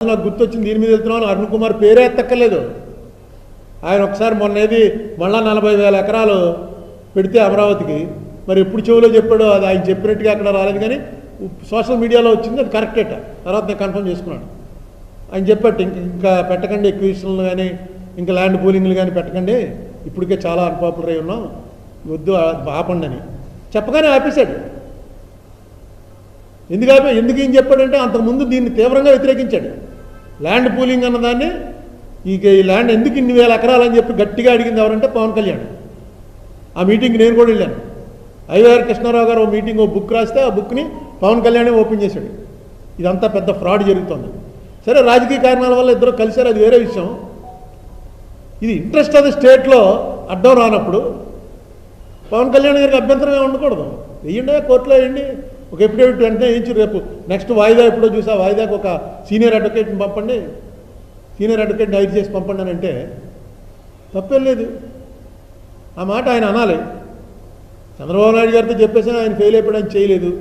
నాకు గుర్తొచ్చింది దీని మీద వెళ్తున్నాను. అరుణ్ కుమార్ పేరే ఎత్తక్కర్లేదు. ఆయన ఒకసారి మొన్నేది మళ్ళా 40,000 ఎకరాలు పెడితే అమరావతికి, మరి ఎప్పుడు చెవులో చెప్పాడో అది ఆయన చెప్పినట్టుగా అక్కడ రాలేదు, కానీ సోషల్ మీడియాలో వచ్చింది, అది కరెక్టేట. తర్వాత నేను కన్ఫర్మ్ చేసుకున్నాను. ఆయన చెప్పట్టు ఇంకా పెట్టకండి, ఎక్విజిషన్లు కానీ ఇంకా ల్యాండ్ పూలింగ్లు కానీ పెట్టకండి, ఇప్పటికే చాలా అన్పాపులర్ అయి ఉన్నాం, వద్దు ఆపండి అని చెప్పగానే ఆపేశాడు. ఎందుకు ఏం చెప్పాడంటే అంతకుముందు దీన్ని తీవ్రంగా వ్యతిరేకించాడు. ల్యాండ్ పూలింగ్ అన్నదాన్ని ఈ ల్యాండ్ ఎందుకు ఇన్ని వేల ఎకరాలని చెప్పి గట్టిగా అడిగింది ఎవరంటే పవన్ కళ్యాణ్. ఆ మీటింగ్కి నేను కూడా వెళ్ళాను. ఐవైఆర్ కృష్ణారావు గారు ఓ మీటింగ్, ఓ బుక్ రాస్తే ఆ బుక్ని పవన్ కళ్యాణ్ ఓపెన్ చేశాడు. ఇదంతా పెద్ద ఫ్రాడ్ జరుగుతుంది. సరే, రాజకీయ కారణాల వల్ల ఇద్దరు కలిశారు, అది వేరే విషయం. ఇది ఇంట్రెస్ట్ ఆఫ్ ది స్టేట్లో అడ్డం రానప్పుడు పవన్ కళ్యాణ్ గారికి అభ్యంతరమే ఉండకూడదు. వెయ్యండి, కోర్టులో వేయండి, ఒక ఎఫిడేవిట్ వెంటనే వేయించి రేపు నెక్స్ట్ వాయిదా ఎప్పుడో చూసా, వాయిదాకు ఒక సీనియర్ అడ్వకేట్ని పంపండి, సీనియర్ అడ్వకేట్ని హైర్ చేసి పంపండి అని అంటే తప్పేం లేదు. ఆ మాట ఆయన అనాలి. చంద్రబాబు నాయుడు గారితో చెప్పేసి ఆయన ఫెయిల్ అయిపోయాడు, ఆయన చేయలేదు.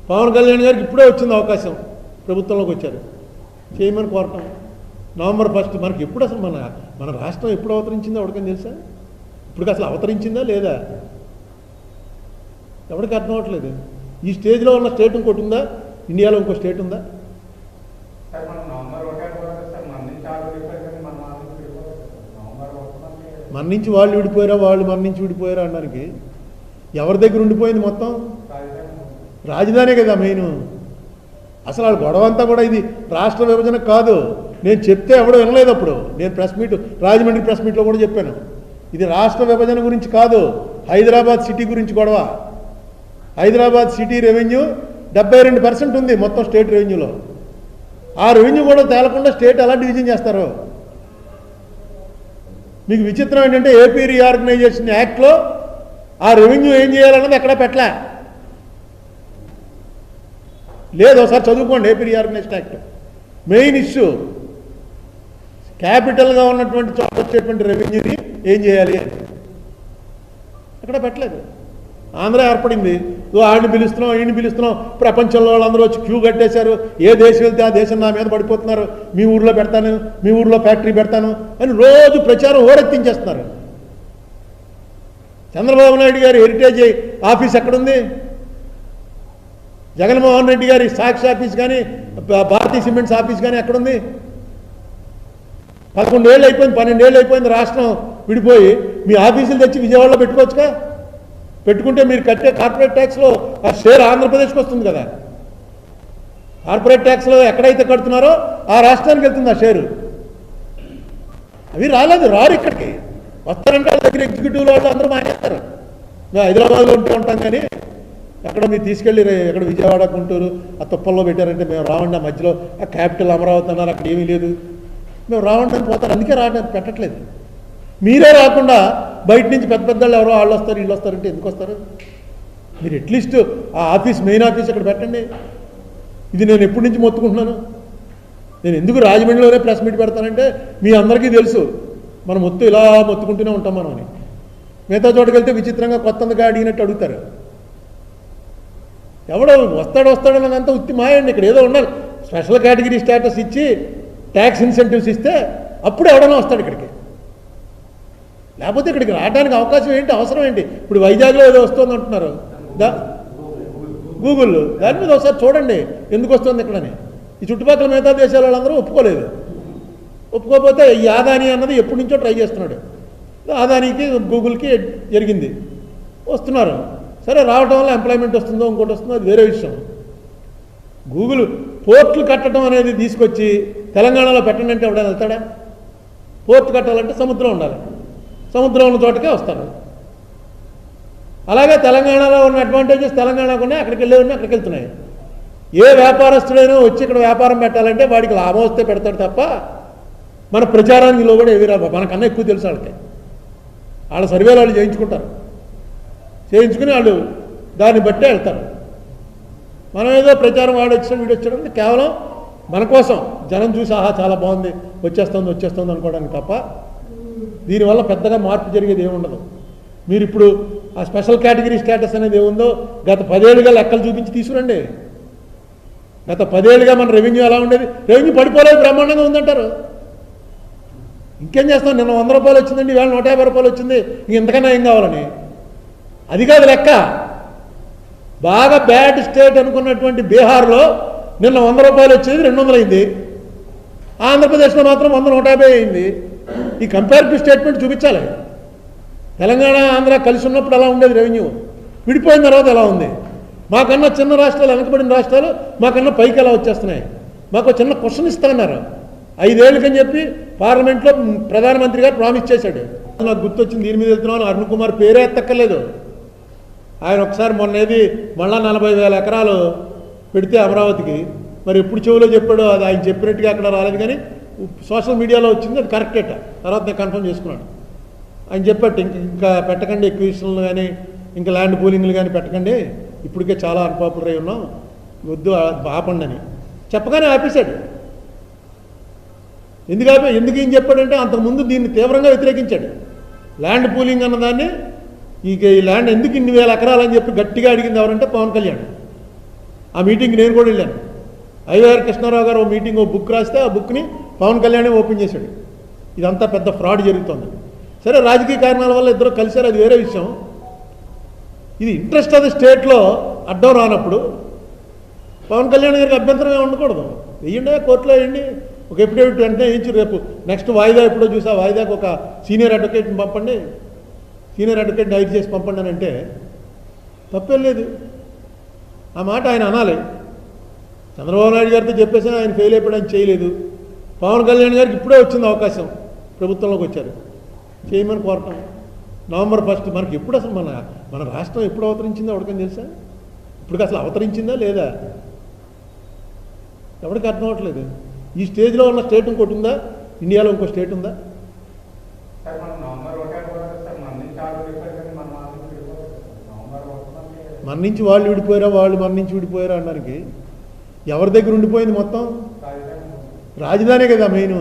పవన్ కళ్యాణ్ గారికి ఇప్పుడే వచ్చింది అవకాశం, ప్రభుత్వంలోకి వచ్చారు, చేయమని కోరటం. నవంబర్ 1 మనకి ఎప్పుడు అసలు మన రాష్ట్రం ఎప్పుడు అవతరించిందో ఎవరికైనా తెలుసా? ఇప్పుడు అసలు అవతరించిందా లేదా ఎవరికి అర్థం అవ్వట్లేదు. ఈ స్టేజ్లో ఉన్న స్టేట్ ఇంకోటి ఉందా? ఇండియాలో ఇంకో స్టేట్ ఉందా? మన నుంచి వాళ్ళు విడిపోయారా, వాళ్ళు మన నుంచి విడిపోయారా అనడానికి ఎవరి దగ్గర ఉండిపోయింది మొత్తం? రాజధానే కదా మెయిన్. అసలు వాళ్ళ గొడవ అంతా కూడా ఇది రాష్ట్ర విభజన కాదు. నేను చెప్తే ఎవడో వినలేదు. అప్పుడు నేను ప్రెస్ మీట్, రాజమండ్రి ప్రెస్ మీట్లో కూడా చెప్పాను, ఇది రాష్ట్ర విభజన గురించి కాదు, హైదరాబాద్ సిటీ గురించి గొడవ. హైదరాబాద్ సిటీ రెవెన్యూ 72% ఉంది మొత్తం స్టేట్ రెవెన్యూలో. ఆ రెవెన్యూ కూడా తేలకుండా స్టేట్ ఎలా డివిజన్ చేస్తారు? మీకు విచిత్రం ఏంటంటే ఏపీ రీఆర్గనైజేషన్ యాక్ట్లో ఆ రెవెన్యూ ఏం చేయాలన్నది ఎక్కడా పెట్టలే. లేదు, ఒకసారి చదువుకోండి AP reorganisation act. Main issue క్యాపిటల్గా ఉన్నటువంటి చోట వచ్చేటువంటి రెవెన్యూని ఏం చేయాలి అని ఎక్కడ పెట్టలేదు. ఆంధ్ర ఏర్పడింది, ఆడిని పిలుస్తున్నాం, ఈయన్ని పిలుస్తున్నాం, ప్రపంచంలో వాళ్ళందరూ వచ్చి క్యూ కట్టేశారు, ఏ దేశం వెళ్తే ఆ దేశం నా మీద పడిపోతున్నారు, మీ ఊర్లో పెడతాను, మీ ఊర్లో ఫ్యాక్టరీ పెడతాను అని రోజు ప్రచారం హోరెత్తించేస్తున్నారు. చంద్రబాబు నాయుడు గారి హెరిటేజ్ ఆఫీస్ ఎక్కడుంది? జగన్మోహన్ రెడ్డి గారి సాక్షి ఆఫీస్ కానీ భారతీయ సిమెంట్స్ ఆఫీస్ కానీ ఎక్కడుంది? 11 ఏళ్ళు అయిపోయింది, 12 ఏళ్ళు అయిపోయింది రాష్ట్రం విడిపోయి. మీ ఆఫీసులు తెచ్చి విజయవాడలో పెట్టుకోవచ్చుగా. పెట్టుకుంటే మీరు కట్టే కార్పొరేట్ ట్యాక్స్లో ఆ షేర్ ఆంధ్రప్రదేశ్కి వస్తుంది కదా. కార్పొరేట్ ట్యాక్స్లో ఎక్కడైతే కడుతున్నారో ఆ రాష్ట్రానికి వెళ్తుంది ఆ షేరు. అవి రారు ఇక్కడికి. వస్తారంటే వాళ్ళ దగ్గర ఎగ్జిక్యూటివ్ వాళ్ళు అందరూ మానేస్తారు. మేము హైదరాబాద్లో ఉంటాం కానీ ఎక్కడ మీరు తీసుకెళ్ళి ఎక్కడ విజయవాడ, గుంటూరు ఆ తుప్పల్లో పెట్టారంటే మేము రావండి, ఆ మధ్యలో ఆ క్యాపిటల్ అమరావతి అన్నారు, అక్కడ ఏమీ లేదు, మేము రావండి అని పోతారు. అందుకే రావడానికి పెట్టట్లేదు. మీరే రాకుండా బయట నుంచి పెద్ద పెద్దవాళ్ళు ఎవరో వాళ్ళు వస్తారు, వీళ్ళు వస్తారంటే ఎందుకు వస్తారు? మీరు అట్లీస్ట్ ఆ ఆఫీస్, మెయిన్ ఆఫీస్ అక్కడ పెట్టండి. ఇది నేను ఎప్పటి నుంచి మొత్తుకుంటున్నాను. నేను ఎందుకు రాజమండ్రిలోనే ప్రెస్ మీట్ పెడతానంటే మీ అందరికీ తెలుసు మనం ఇలా మొత్తుకుంటూనే ఉంటాం మనం అని. మిగతా చోటుకి వెళ్తే విచిత్రంగా కొత్తగా అడిగినట్టు అడుగుతారు. ఎవడో వస్తాడని అంతా ఉత్తి మాయండి. ఇక్కడ ఏదో ఉండాలి, స్పెషల్ కేటగిరీ స్టేటస్ ఇచ్చి ట్యాక్స్ ఇన్సెంటివ్స్ ఇస్తే అప్పుడు ఎవడన్నా వస్తాడు ఇక్కడికి. లేకపోతే ఇక్కడికి రావడానికి అవకాశం ఏంటి, అవసరం ఏంటి? ఇప్పుడు వైజాగ్లో ఏదో వస్తుంది అంటున్నారు, గూగుల్ దాని మీద ఒకసారి చూడండి ఎందుకు వస్తుంది ఇక్కడని. ఈ చుట్టుపక్కల మిగతా దేశాల వాళ్ళందరూ ఒప్పుకోలేదు. ఒప్పుకోకపోతే ఈ ఆదాని అన్నది ఎప్పటి నుంచో ట్రై చేస్తున్నాడు. ఆదానికి గూగుల్కి జరిగింది, వస్తున్నారు. సరే, రావడం వల్ల ఎంప్లాయ్మెంట్ వస్తుందో ఇంకోటి వస్తుందో అది వేరే విషయం. గూగుల్ పోర్ట్లు కట్టడం అనేది తీసుకొచ్చి తెలంగాణలో పెట్టండి అంటే ఎవడైనా వెళ్తాడా? పోర్ట్ కట్టాలంటే సముద్రం ఉండాలి, సముద్రం ఉన్న చోటకే వస్తారు. అలాగే తెలంగాణలో ఉన్న అడ్వాంటేజెస్ తెలంగాణకు ఉన్నాయి, అక్కడికి వెళ్ళేవన్నీ అక్కడికి వెళ్తున్నాయి. ఏ వ్యాపారస్తుడైనా వచ్చి ఇక్కడ వ్యాపారం పెట్టాలంటే వాడికి లాభం వస్తే పెడతాడు తప్ప మన ప్రచారానికి లోబడి ఏవి రాబో. మనకన్నా ఎక్కువ తెలుసు వాళ్ళకి. వాళ్ళ సర్వేలు వాళ్ళు చేయించుకుంటారు, చేయించుకుని వాళ్ళు దాన్ని బట్టే వెళ్తారు. మనం ఏదో ప్రచారం వాడు వచ్చాడు వీడు వచ్చాడు అంటే కేవలం మన కోసం జనం చూసి ఆహా చాలా బాగుంది వచ్చేస్తుంది అనుకోవడానికి తప్ప దీనివల్ల పెద్దగా మార్పు జరిగేది ఏముండదు. మీరు ఇప్పుడు ఆ స్పెషల్ కేటగిరీ స్టేటస్ అనేది ఏముందో గత 10 ఏళ్ళుగా లెక్కలు చూపించి తీసుకురండి. గత 10 ఏళ్ళుగా మన రెవెన్యూ ఎలా ఉండేది? రెవెన్యూ పడిపోలేదు, బ్రహ్మాండంగా ఉందంటారు. ఇంకేం చేస్తాం? నిన్న 100 రూపాయలు వచ్చిందండి, ఇవాళ 150 రూపాయలు వచ్చింది, ఇంతకన్నా ఏం కావాలని? అది కాదు లెక్క. బాగా బ్యాడ్ స్టేట్ అనుకున్నటువంటి బీహార్లో నిన్న 100 రూపాయలు వచ్చేది 200 అయింది. ఆంధ్రప్రదేశ్లో మాత్రం 100, 150 అయింది. ఈ కంపారిటివ్ స్టేట్మెంట్ చూపించాలి. తెలంగాణ, ఆంధ్ర కలిసి ఉన్నప్పుడు ఎలా ఉండేది రెవెన్యూ, విడిపోయిన తర్వాత ఎలా ఉంది? మాకన్నా చిన్న రాష్ట్రాలు, వెనకబడిన రాష్ట్రాలు మాకన్నా పైకి ఎలా వచ్చేస్తున్నాయి? మాకు చిన్న క్వశ్చన్ ఇస్తామన్నారు. 5 ఏళ్ళకని చెప్పి పార్లమెంట్లో ప్రధానమంత్రి గారు ప్రామిస్ చేశాడు. నాకు గుర్తొచ్చింది, దీని మీద వెళ్తున్నాను. అరుణ్ కుమార్ పేరే ఎత్తక్కర్లేదు. ఆయన ఒకసారి మొన్నేది మళ్ళా 40,000 ఎకరాలు పెడితే అమరావతికి, మరి ఎప్పుడు చెవులో చెప్పాడో అది ఆయన చెప్పినట్టుగా అక్కడ రాలేదు, కానీ సోషల్ మీడియాలో వచ్చింది. అది కరెక్టేట. తర్వాత నేను కన్ఫర్మ్ చేసుకున్నాను. ఆయన చెప్పట్టు ఇంకా పెట్టకండి, ఎక్విజిషన్లు కానీ ఇంకా ల్యాండ్ పూలింగ్లు కానీ పెట్టకండి, ఇప్పటికే చాలా అన్పాపులర్ అయి ఉన్నాం, వద్దు ఆపండి అని చెప్పగానే ఆపేశాడు. ఎందుకు ఏం చెప్పాడంటే అంతకుముందు దీన్ని తీవ్రంగా వ్యతిరేకించాడు. ల్యాండ్ పూలింగ్ అన్నదాన్ని, ఈ ల్యాండ్ ఎందుకు 2,000 ఎకరాలని చెప్పి గట్టిగా అడిగింది ఎవరంటే పవన్ కళ్యాణ్. ఆ మీటింగ్కి నేను కూడా వెళ్ళాను. ఐవైఆర్ కృష్ణారావు గారు ఓ మీటింగ్, ఓ బుక్ రాస్తే ఆ బుక్ని పవన్ కళ్యాణే ఓపెన్ చేశాడు. ఇదంతా పెద్ద ఫ్రాడ్ జరుగుతుంది. సరే, రాజకీయ కారణాల వల్ల ఇద్దరు కలిశారు, అది వేరే విషయం. ఇది ఇంట్రెస్ట్ ఆఫ్ ది స్టేట్లో అడ్డం రానప్పుడు పవన్ కళ్యాణ్ గారికి అభ్యంతరమే ఉండకూడదు. వెయ్యండి, కోర్టులో వేయండి, ఒక ఎఫిడేవిట్ వెంటనే వేయించి రేపు నెక్స్ట్ వాయిదా ఎప్పుడో చూసా, వాయిదాకు ఒక సీనియర్ అడ్వకేట్ని పంపండి, సీనియర్ అడ్వకేట్ని హైర్ చేసి పంపండి అని అంటే తప్పేం లేదు. ఆ మాట ఆయన అనాలి. చంద్రబాబు నాయుడు గారితో చెప్పేసి ఆయన ఫెయిల్ అయిపోయి ఆయన చేయలేదు. పవన్ కళ్యాణ్ గారికి ఇప్పుడే వచ్చింది అవకాశం, ప్రభుత్వంలోకి వచ్చారు, చేయమని కోరటం. November 1 మనకి ఎప్పుడు అసలు మన రాష్ట్రం ఎప్పుడు అవతరించిందో ఎవరికైనా తెలుసా? ఇప్పుడు అసలు అవతరించిందా లేదా ఎవరికి అర్థం అవ్వట్లేదు. ఈ స్టేజ్లో ఉన్న స్టేట్ ఇంకోటి ఉందా? ఇండియాలో ఇంకో స్టేట్ ఉందా? మన నుంచి వాళ్ళు విడిపోయారా, వాళ్ళు మన నుంచి విడిపోయారా అనడానికి ఎవరి దగ్గర ఉండిపోయింది మొత్తం? రాజధానే కదా మెయిన్.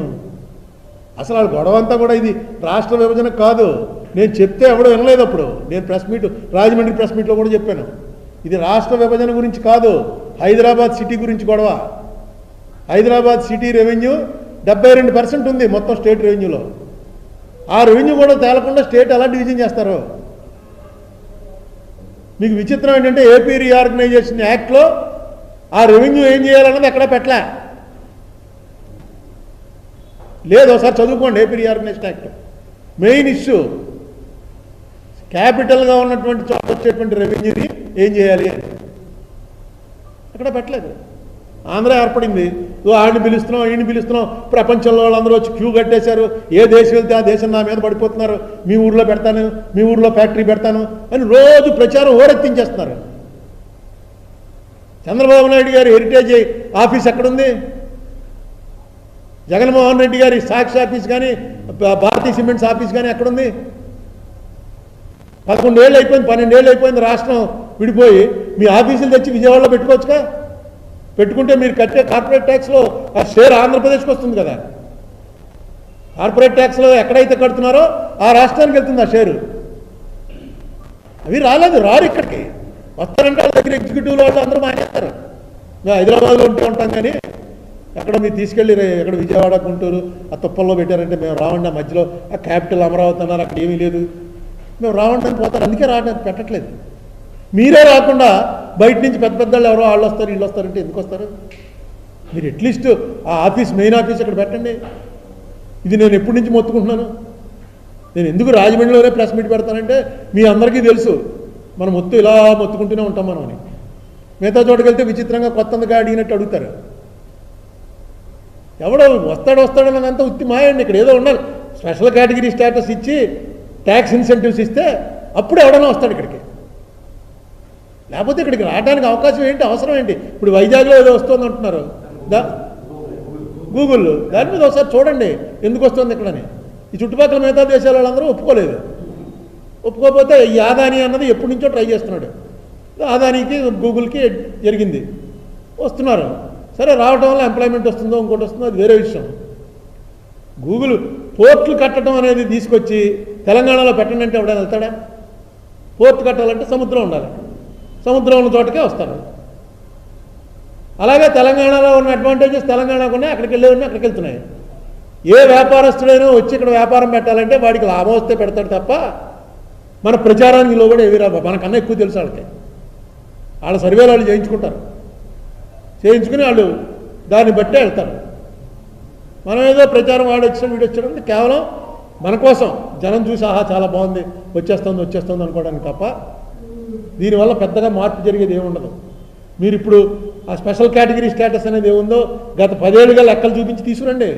అసలు వాళ్ళ గొడవ అంతా కూడా ఇది రాష్ట్ర విభజన కాదు. నేను చెప్తే ఎవడో వినలేదు. అప్పుడు నేను ప్రెస్ మీట్, రాజమండ్రి ప్రెస్ మీట్లో కూడా చెప్పాను, ఇది రాష్ట్ర విభజన గురించి కాదు, హైదరాబాద్ సిటీ గురించి గొడవ. హైదరాబాద్ సిటీ రెవెన్యూ 72% ఉంది మొత్తం స్టేట్ రెవెన్యూలో. ఆ రెవెన్యూ కూడా తేలకుండా స్టేట్ ఎలా డివిజన్ చేస్తారు? మీకు విచిత్రం ఏంటంటే ఏపీ రీఆర్గనైజేషన్ యాక్ట్లో ఆ రెవెన్యూ ఏం చేయాలన్నది ఎక్కడ పెట్టలే. లేదు, ఒకసారి చదువుకోండి. AP reorganisation act main issue క్యాపిటల్గా ఉన్నటువంటి చోట వచ్చేటువంటి రెవెన్యూని ఏం చేయాలి అని అక్కడ పెట్టలేదు. ఆంధ్ర ఏర్పడింది, ఆడిని పిలుస్తున్నాం, ఈయన్ని పిలుస్తున్నాం, ప్రపంచంలో వాళ్ళందరూ వచ్చి క్యూ కట్టేశారు, ఏ దేశం వెళ్తే ఆ దేశం నా మీద పడిపోతున్నారు, మీ ఊర్లో పెడతాను, మీ ఊర్లో ఫ్యాక్టరీ పెడతాను అని రోజు ప్రచారం ఓరెత్తించేస్తున్నారు. చంద్రబాబు నాయుడు గారి హెరిటేజ్ ఆఫీస్ ఎక్కడుంది? జగన్మోహన్ రెడ్డి గారి సాక్షి ఆఫీస్ కానీ భారతీయ సిమెంట్స్ ఆఫీస్ కానీ ఎక్కడుంది? 11 ఏళ్ళు అయిపోయింది, 12 ఏళ్ళు అయిపోయింది రాష్ట్రం విడిపోయి. మీ ఆఫీసులు తెచ్చి విజయవాడలో పెట్టుకోవచ్చుగా. పెట్టుకుంటే మీరు కట్టే కార్పొరేట్ ట్యాక్స్లో ఆ షేర్ ఆంధ్రప్రదేశ్కి వస్తుంది కదా. కార్పొరేట్ ట్యాక్స్లో ఎక్కడైతే కడుతున్నారో ఆ రాష్ట్రానికి వెళ్తుంది ఆ షేరు. అవి రారు ఇక్కడికి. వస్తారంటే వాళ్ళ దగ్గర ఎగ్జిక్యూటివ్లో వాళ్ళు అందరూ మానేస్తారు. మేము హైదరాబాద్లో ఉంటూ ఉంటాం, కానీ ఎక్కడ మీరు తీసుకెళ్ళి ఎక్కడ విజయవాడ, గుంటూరు ఆ తుప్పల్లో పెట్టారంటే మేము రావండి. ఆ మధ్యలో ఆ క్యాపిటల్ అమరావతి అన్నారు, అక్కడ ఏమీ లేదు, మేము రావండి అని పోతారు. అందుకే రావడానికి పెట్టట్లేదు. మీరే రాకుండా బయట నుంచి పెద్ద పెద్దవాళ్ళు ఎవరో వాళ్ళు వస్తారు, వీళ్ళు వస్తారంటే ఎందుకు వస్తారు? మీరు అట్లీస్ట్ ఆ ఆఫీస్, మెయిన్ ఆఫీస్ అక్కడ పెట్టండి. ఇది నేను ఎప్పటి నుంచి మొత్తుకుంటున్నాను. నేను ఎందుకు రాజమండ్రిలోనే ప్రెస్ మీట్ పెడతానంటే మీ అందరికీ తెలుసు మనం ఇలా మొత్తుకుంటూనే ఉంటాం మనం అని. మిగతా చోటుకి వెళ్తే విచిత్రంగా కొత్తగా అడిగినట్టు అడుగుతారు. ఎవడో వస్తాడన్నదంతా ఉత్తి మాయండి. ఇక్కడ ఏదో ఉండాలి, స్పెషల్ కేటగిరీ స్టేటస్ ఇచ్చి ట్యాక్స్ ఇన్సెంటివ్స్ ఇస్తే అప్పుడు ఎవడన్నా వస్తాడు ఇక్కడికి. లేకపోతే ఇక్కడికి రావడానికి అవకాశం ఏంటి, అవసరం ఏంటి? ఇప్పుడు వైజాగ్లో ఏదో వస్తుంది అంటున్నారు, గూగుల్ దాని మీద ఒకసారి చూడండి ఎందుకు వస్తుంది ఇక్కడని. ఈ చుట్టుపక్కల మిగతా దేశాల వాళ్ళందరూ ఒప్పుకోలేదు. ఒప్పుకోకపోతే ఈ ఆదాని అన్నది ఎప్పటి నుంచో ట్రై చేస్తున్నాడు. ఆదానికి గూగుల్కి జరిగింది, వస్తున్నారు. సరే, రావడం వల్ల ఎంప్లాయ్మెంట్ వస్తుందో ఇంకోటి వస్తుందో అది వేరే విషయం. గూగుల్ పోర్ట్లు కట్టడం అనేది తీసుకొచ్చి తెలంగాణలో పెట్టండి అంటే ఎవడైనా వెళ్తాడా? పోర్ట్ కట్టాలంటే సముద్రం ఉండాలి, సముద్రం ఉన్న చోటకే వస్తారు. అలాగే తెలంగాణలో ఉన్న అడ్వాంటేజెస్ తెలంగాణకు ఉన్నాయి, అక్కడికి వెళ్ళేవన్నీ అక్కడికి వెళ్తున్నాయి. ఏ వ్యాపారస్తుడైనా వచ్చి ఇక్కడ వ్యాపారం పెట్టాలంటే వాడికి లాభం వస్తే పెడతాడు తప్ప మన ప్రచారానికి లోబడి ఏవి రాబా. మనకన్నా ఎక్కువ తెలుసు వాళ్ళకి. వాళ్ళ సర్వేలు వాళ్ళు చేయించుకుంటారు, చేయించుకుని వాళ్ళు దాన్ని బట్టే వెళ్తారు. మనం ఏదో ప్రచారం వాడు వచ్చాడు వీడు వచ్చాడు అంటే కేవలం మన కోసం జనం చూసి ఆహా చాలా బాగుంది వచ్చేస్తుంది అనుకోవడానికి తప్ప దీనివల్ల పెద్దగా మార్పు జరిగేది ఏముండదు. మీరు ఇప్పుడు ఆ స్పెషల్ కేటగిరీ స్టేటస్ అనేది ఏముందో గత 10 ఏళ్ళుగా లెక్కలు చూపించి తీసుకురండి.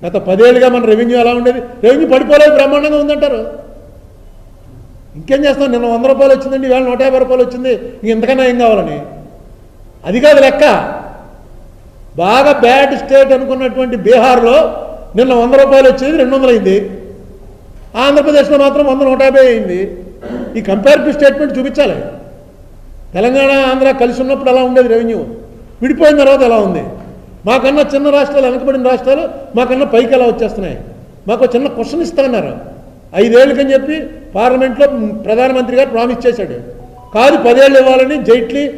గత 10 ఏళ్ళుగా మన రెవెన్యూ ఎలా ఉండేది? రెవెన్యూ పడిపోలేదు, బ్రహ్మాండంగా ఉందంటారు. ఇంకేం చేస్తాం? నిన్న 100 రూపాయలు వచ్చిందండి, ఇవాళ 150 రూపాయలు వచ్చింది, ఇంతకన్నా ఏం కావాలని. అది కాదు లెక్క. బాగా బ్యాడ్ స్టేట్ అనుకున్నటువంటి బీహార్లో నిన్న 100 రూపాయలు వచ్చేది 200 అయింది. ఆంధ్రప్రదేశ్లో మాత్రం 100, 150 అయింది. ఈ కంపారిటివ్ స్టేట్మెంట్ చూపించాలి. తెలంగాణ ఆంధ్ర కలిసి ఉన్నప్పుడు ఎలా ఉండేది రెవెన్యూ, విడిపోయిన తర్వాత ఎలా ఉంది? మాకన్నా చిన్న రాష్ట్రాలు, వెనకబడిన రాష్ట్రాలు మాకన్నా పైకి ఎలా వచ్చేస్తున్నాయి? మాకు చిన్న క్వశ్చన్ ఇస్తామన్నారు. 5 ఏళ్ళకని చెప్పి పార్లమెంట్లో ప్రధానమంత్రి గారు ప్రామిస్ చేశాడు. కాదు 10 ఏళ్ళు ఇవ్వాలని జైట్లీ